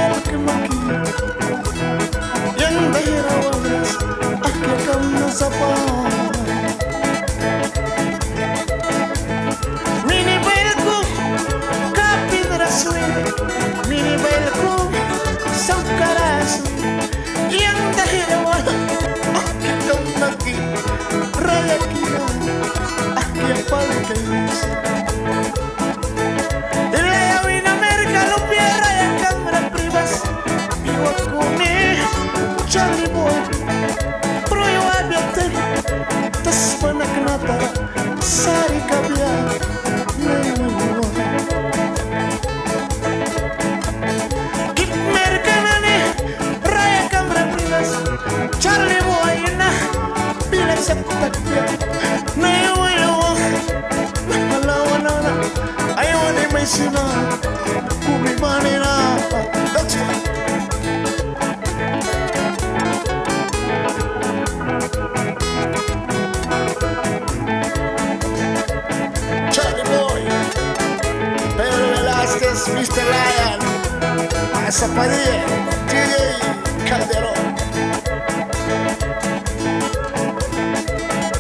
el que maquilla y en dehirawanas aquí kam sapa mini belku kapidrasu mini belku saukarasu yang dehirawanas aquí kam naki raya kira aquí yang paling kaya Charlie boy, pro eu abia-te tas panaknata sari kabia naiwa Kip merkanane raya kamra prilas Charlie boy na bila septakya naiwa malawana ayone maisina kubimanina that's right Mr. Lion, Asa Padilla, DJ Calderón.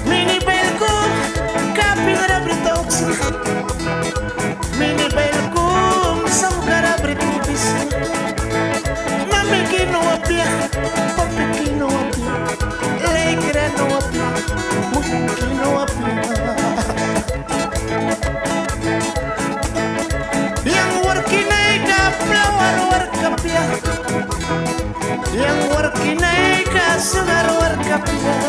Mini Belco, Capidra Britox. Mini Belco, Samcara Britipis. Mami que no apia, papi que no apia, Legra no apia, Muki que no apia. Yang working naik sugar work kapia